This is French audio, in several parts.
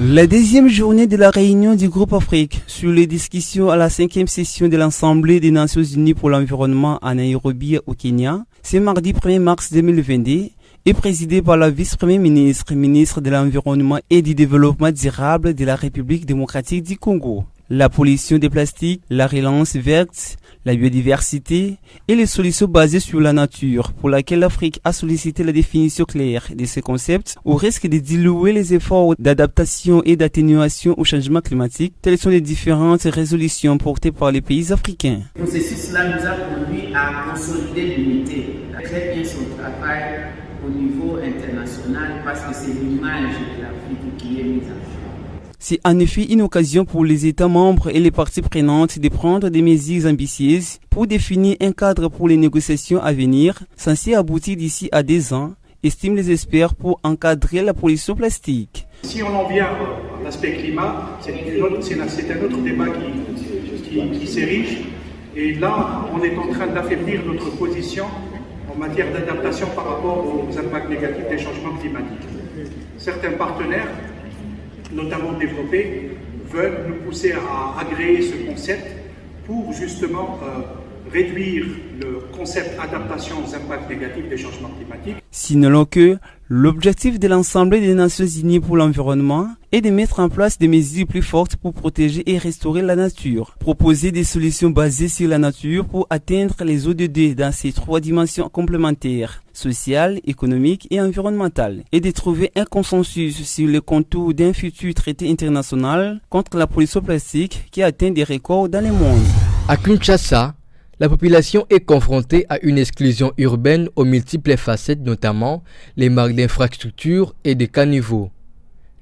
La deuxième journée de la réunion du groupe Afrique sur les discussions à la 5e session de l'Assemblée des Nations Unies pour l'environnement à Nairobi au Kenya, c'est mardi 1er mars 2022 est présidée par la vice-première ministre, ministre de l'Environnement et du Développement durable de la République démocratique du Congo. La pollution des plastiques, la relance verte, la biodiversité et les solutions basées sur la nature, pour laquelle l'Afrique a sollicité la définition claire de ces concepts au risque de diluer les efforts d'adaptation et d'atténuation au changement climatique. Telles sont les différentes résolutions portées par les pays africains. Le processus-là nous a conduit à consolider l'unité, à très bien son travail au niveau international parce que c'est l'image de l'Afrique qui est mise en jeu. C'est en effet une occasion pour les États membres et les parties prenantes de prendre des mesures ambitieuses pour définir un cadre pour les négociations à venir, censé aboutir d'ici à 2 ans, estiment les experts, pour encadrer la pollution plastique. Si on en vient à l'aspect climat, c'est un autre débat qui s'érige. Et là, on est en train d'affaiblir notre position en matière d'adaptation par rapport aux impacts négatifs des changements climatiques. Certains partenaires, notamment développés, veulent nous pousser à agréer ce concept pour justement réduire le concept adaptation aux impacts négatifs des changements climatiques. Signalons que l'objectif de l'Assemblée des Nations Unies pour l'environnement est de mettre en place des mesures plus fortes pour protéger et restaurer la nature, proposer des solutions basées sur la nature pour atteindre les ODD dans ces 3 dimensions complémentaires, sociale, économique et environnementale, et de trouver un consensus sur le contour d'un futur traité international contre la pollution plastique qui atteint des records dans le monde. À Kinshasa, la population est confrontée à une exclusion urbaine aux multiples facettes, notamment les manques d'infrastructures et de caniveaux.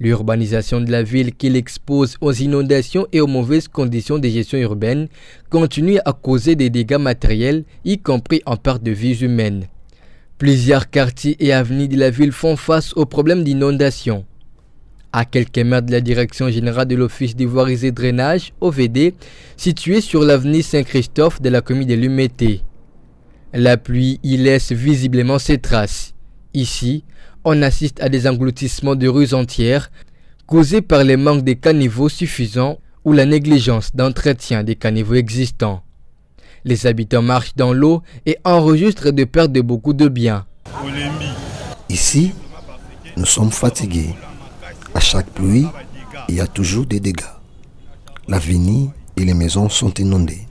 L'urbanisation de la ville qui l'expose aux inondations et aux mauvaises conditions de gestion urbaine continue à causer des dégâts matériels, y compris en perte de vies humaines. Plusieurs quartiers et avenues de la ville font face aux problèmes d'inondation. À quelques mètres de la direction générale de l'Office des voiries et drainage, OVD, située sur l'avenue Saint-Christophe de la commune de Lumété. La pluie y laisse visiblement ses traces. Ici, on assiste à des engloutissements de rues entières causés par le manque de caniveaux suffisants ou la négligence d'entretien des caniveaux existants. Les habitants marchent dans l'eau et enregistrent des pertes de beaucoup de biens. Ici, nous sommes fatigués. À chaque pluie, il y a toujours des dégâts. L'avenue et les maisons sont inondées.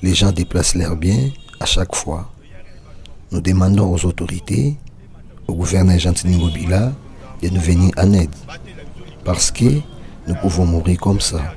Les gens déplacent leurs biens à chaque fois. Nous demandons aux autorités, au gouverneur Gentini Ngobila, de nous venir en aide. Parce que nous pouvons mourir comme ça.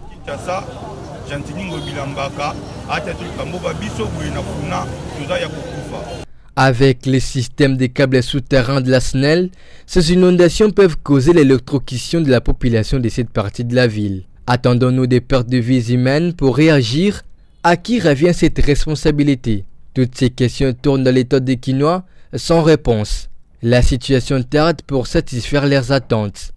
Avec les systèmes de câbles souterrains de la SNEL, ces inondations peuvent causer l'électrocution de la population de cette partie de la ville. Attendons-nous des pertes de vies humaines pour réagir? À qui revient cette responsabilité? Toutes ces questions tournent dans l'état des Kinois sans réponse. La situation tarde pour satisfaire leurs attentes.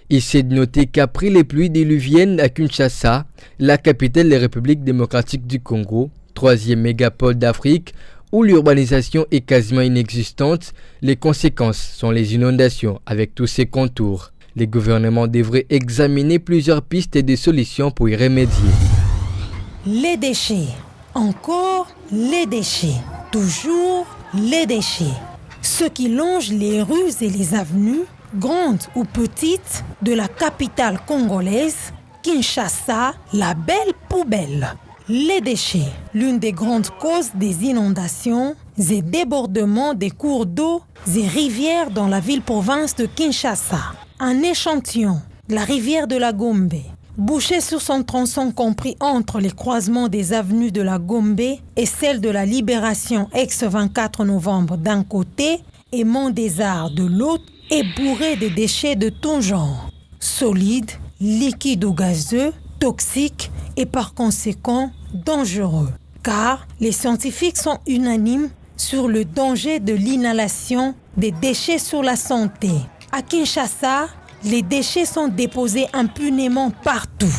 Ici est de noter qu'après les pluies diluviennes à Kinshasa, la capitale de la République démocratique du Congo, 3e mégapole d'Afrique, où l'urbanisation est quasiment inexistante, les conséquences sont les inondations avec tous ses contours. Les gouvernements devraient examiner plusieurs pistes et des solutions pour y remédier. Les déchets, encore les déchets, toujours les déchets. Ceux qui longent les rues et les avenues, grandes ou petites, de la capitale congolaise, Kinshasa, la belle poubelle. Les déchets, l'une des grandes causes des inondations et débordements des cours d'eau et rivières dans la ville-province de Kinshasa. Un échantillon de la rivière de la Gombe, bouchée sur son tronçon compris entre les croisements des avenues de la Gombe et celle de la Libération ex-24 novembre d'un côté et Mont des Arts de l'autre, est bourré de déchets de tout genre, solides, liquides ou gazeux, toxiques et par conséquent dangereux. Car les scientifiques sont unanimes sur le danger de l'inhalation des déchets sur la santé. À Kinshasa, les déchets sont déposés impunément partout,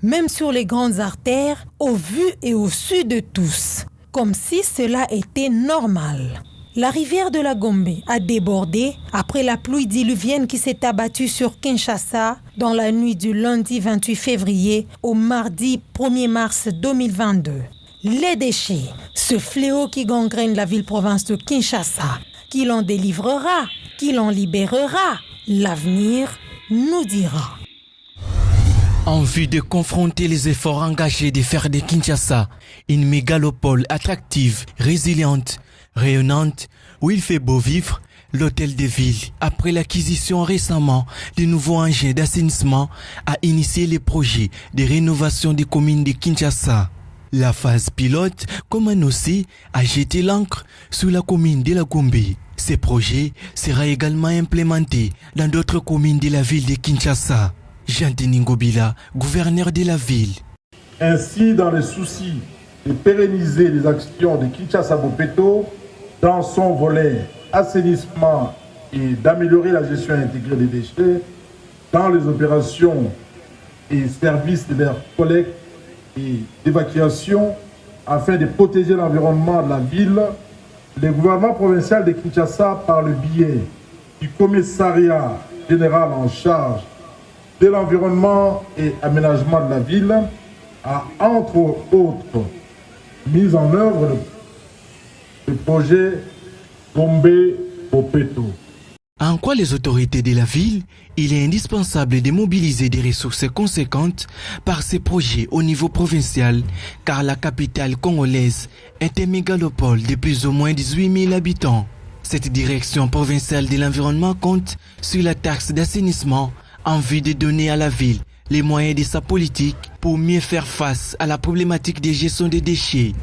même sur les grandes artères, au vu et au su de tous, comme si cela était normal. La rivière de la Gombe a débordé après la pluie diluvienne qui s'est abattue sur Kinshasa dans la nuit du lundi 28 février au mardi 1er mars 2022. Les déchets, ce fléau qui gangrène la ville-province de Kinshasa, qui l'en délivrera, qui l'en libérera, l'avenir nous dira. En vue de confronter les efforts engagés de faire de Kinshasa une mégalopole attractive, résiliente, rayonnante, où il fait beau vivre, l'hôtel de ville, après l'acquisition récemment de nouveaux engins d'assainissement, a initié les projets de rénovation des communes de Kinshasa. La phase pilote, comme annoncé, a jeté l'encre sur la commune de la Gombe. Ce projet sera également implémenté dans d'autres communes de la ville de Kinshasa. Jean-Denis Ngobila, gouverneur de la ville. Ainsi, dans le souci de pérenniser les actions de Kinshasa-Bopeto dans son volet assainissement et d'améliorer la gestion intégrée des déchets dans les opérations et services de leur collecte et d'évacuation afin de protéger l'environnement de la ville, le gouvernement provincial de Kinshasa, par le biais du commissariat général en charge de l'environnement et aménagement de la ville, a entre autres mis en œuvre le projet Gombe-Bopeto. En quoi les autorités de la ville, il est indispensable de mobiliser des ressources conséquentes par ces projets au niveau provincial, car la capitale congolaise est un mégalopole de plus ou moins 18 000 habitants. Cette direction provinciale de l'environnement compte sur la taxe d'assainissement en vue de donner à la ville les moyens de sa politique pour mieux faire face à la problématique de gestion des déchets.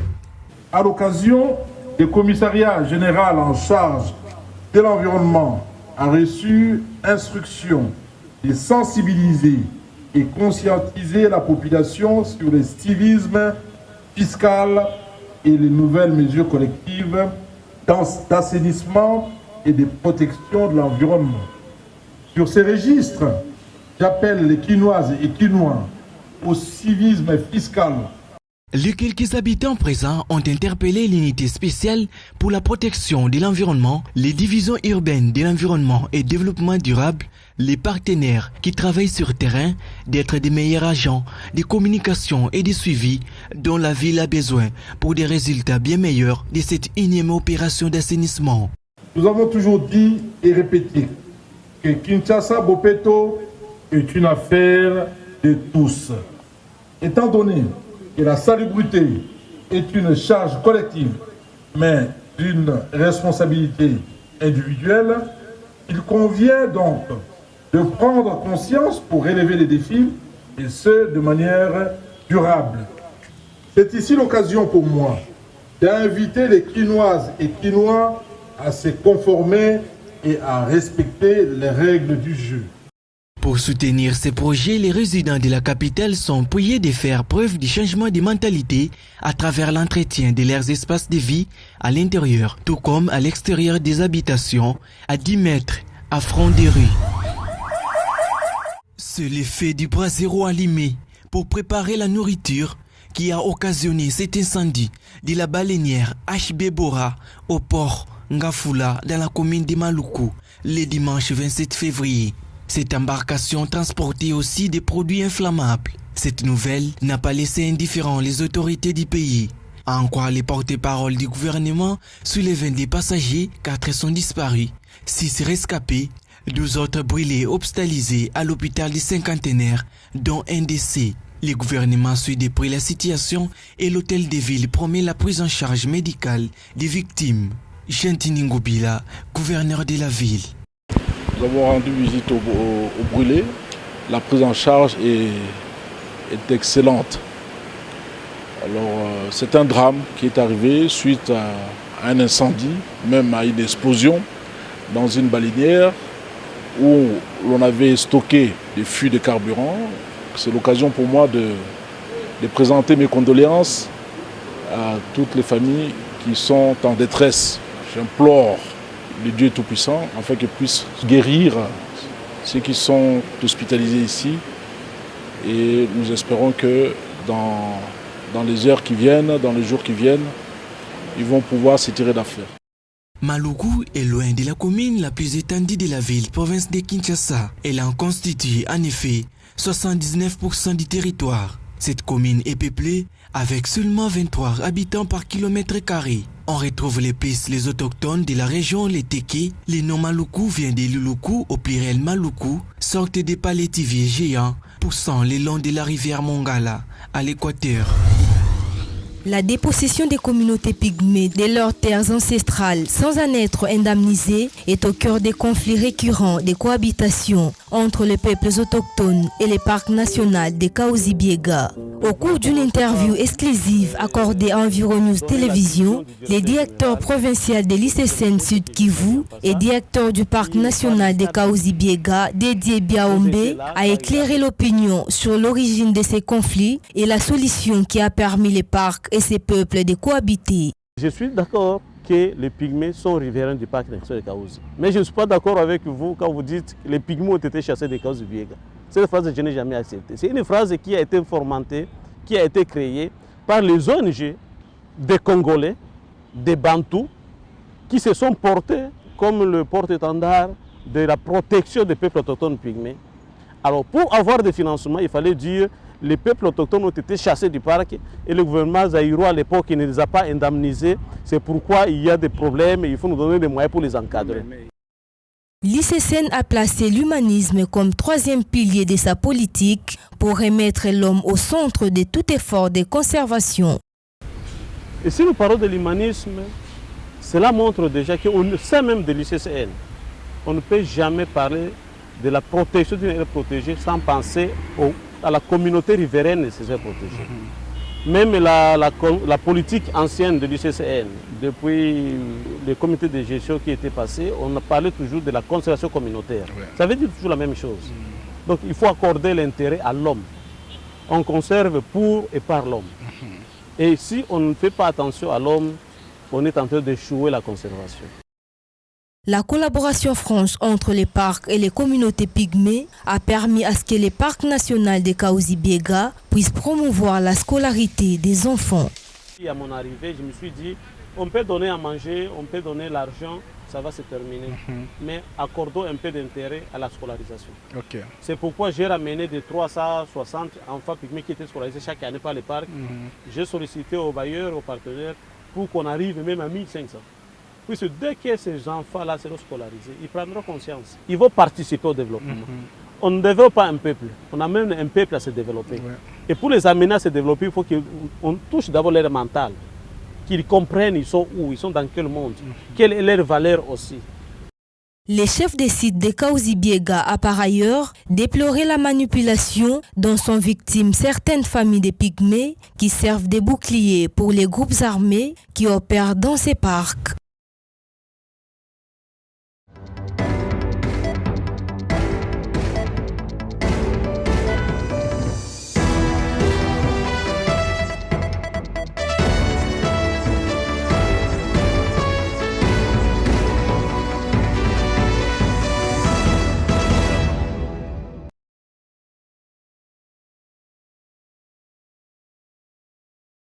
À l'occasion, le commissariat général en charge de l'environnement a reçu instruction de sensibiliser et conscientiser la population sur le civisme fiscal et les nouvelles mesures collectives d'assainissement et de protection de l'environnement. Sur ces registres, j'appelle les Kinoises et Kinois au civisme fiscal. Les quelques habitants présents ont interpellé l'unité spéciale pour la protection de l'environnement, les divisions urbaines de l'environnement et développement durable, les partenaires qui travaillent sur terrain, d'être des meilleurs agents de communication et de suivi dont la ville a besoin pour des résultats bien meilleurs de cette énième opération d'assainissement. Nous avons toujours dit et répété que Kinshasa-Bopeto est une affaire de tous. Étant donné que la salubrité est une charge collective, mais d'une responsabilité individuelle, il convient donc de prendre conscience pour relever les défis, et ce, de manière durable. C'est ici l'occasion pour moi d'inviter les Kinoises et Kinois à se conformer et à respecter les règles du jeu. Pour soutenir ces projets, les résidents de la capitale sont priés de faire preuve du changement de mentalité à travers l'entretien de leurs espaces de vie à l'intérieur, tout comme à l'extérieur des habitations, à 10 mètres à front des rues. C'est l'effet du brasero allumé pour préparer la nourriture qui a occasionné cet incendie de la baleinière HB Bora au port Ngafula dans la commune de Maluku le dimanche 27 février. Cette embarcation transportait aussi des produits inflammables. Cette nouvelle n'a pas laissé indifférents les autorités du pays. À en croire les porte-paroles du gouvernement, sur les 22 passagers, 4 sont disparus, 6 rescapés, 12 autres brûlés hospitalisés à l'hôpital du Cinquantenaire, dont un décès. Le gouvernement suit de près la situation et l'hôtel de ville promet la prise en charge médicale des victimes. Jean-Denis Ngobila, gouverneur de la ville. Nous avons rendu visite au brûlé. La prise en charge est excellente. Alors, c'est un drame qui est arrivé suite à un incendie, même à une explosion dans une baleinière où l'on avait stocké des fûts de carburant. C'est l'occasion pour moi de présenter mes condoléances à toutes les familles qui sont en détresse. J'implore le Dieu Tout-Puissant afin qu'il puisse guérir ceux qui sont hospitalisés ici. Et nous espérons que dans les heures qui viennent, dans les jours qui viennent, ils vont pouvoir se tirer d'affaire. Maluku est loin de la commune la plus étendue de la ville, province de Kinshasa. Elle en constitue en effet 79% du territoire. Cette commune est peuplée avec seulement 23 habitants par kilomètre carré. On retrouve les autochtones de la région, les Teke. Les noms Maluku viennent des Luluku, au pluriel Maluku, sortent des palétiviers géants poussant le long de la rivière Mongala à l'équateur. La dépossession des communautés pygmées de leurs terres ancestrales sans en être indemnisées est au cœur des conflits récurrents des cohabitations entre les peuples autochtones et les parcs nationaux de Kahuzi-Biega. Au cours d'une interview exclusive accordée à Environews Télévision, le directeur provincial de l'ICCN Sud Kivu et directeur du parc national de Kahuzi-Biega, Dédié Biaombe, a éclairé l'opinion sur l'origine de ces conflits et la solution qui a permis les parcs et ces peuples de cohabiter. Je suis d'accord que les pygmées sont riverains du parc national de Kahuzi. Mais je ne suis pas d'accord avec vous quand vous dites que les pygmées ont été chassés de Kahuzi-Biega. Cette phrase, je n'ai jamais acceptée. C'est une phrase qui a été fomentée, qui a été créée par les ONG des Congolais, des Bantous, qui se sont portés comme le porte-étendard de la protection des peuples autochtones pygmées. Alors pour avoir des financements, il fallait dire que les peuples autochtones ont été chassés du parc et le gouvernement zaïrois à l'époque ne les a pas indemnisés. C'est pourquoi il y a des problèmes et il faut nous donner des moyens pour les encadrer. L'ICCN a placé l'humanisme comme troisième pilier de sa politique pour remettre l'homme au centre de tout effort de conservation. Et si nous parlons de l'humanisme, cela montre déjà qu'on sait même de l'ICCN. On ne peut jamais parler de la protection d'une aire protégée sans penser à la communauté riveraine de ces aires protégées. Même la politique ancienne de l'ICCN, depuis le comité de gestion qui était passé, on a parlé toujours de la conservation communautaire. Ouais. Ça veut dire toujours la même chose. Donc il faut accorder l'intérêt à l'homme. On conserve pour et par l'homme. Et si on ne fait pas attention à l'homme, on est en train d'échouer la conservation. La collaboration franche entre les parcs et les communautés pygmées a permis à ce que les parcs nationaux de Kahuzi-Biega puissent promouvoir la scolarité des enfants. À mon arrivée, je me suis dit, on peut donner à manger, on peut donner l'argent, ça va se terminer. Mais accordons un peu d'intérêt à la scolarisation. Okay. C'est pourquoi j'ai ramené de 360 enfants pygmées qui étaient scolarisés chaque année par les parcs. J'ai sollicité aux bailleurs, aux partenaires, pour qu'on arrive même à 1500. Puisque dès que ces enfants-là seront scolarisés, ils prendront conscience. Ils vont participer au développement. On ne développe pas un peuple, on amène un peuple à se développer. Ouais. Et pour les amener à se développer, il faut qu'on touche d'abord leur mental, qu'ils comprennent ils sont où, ils sont dans quel monde, quelle est leur valeur aussi. Le chef des sites de Kahuzi-Biega a par ailleurs déploré la manipulation dont sont victimes certaines familles de pygmées qui servent de boucliers pour les groupes armés qui opèrent dans ces parcs.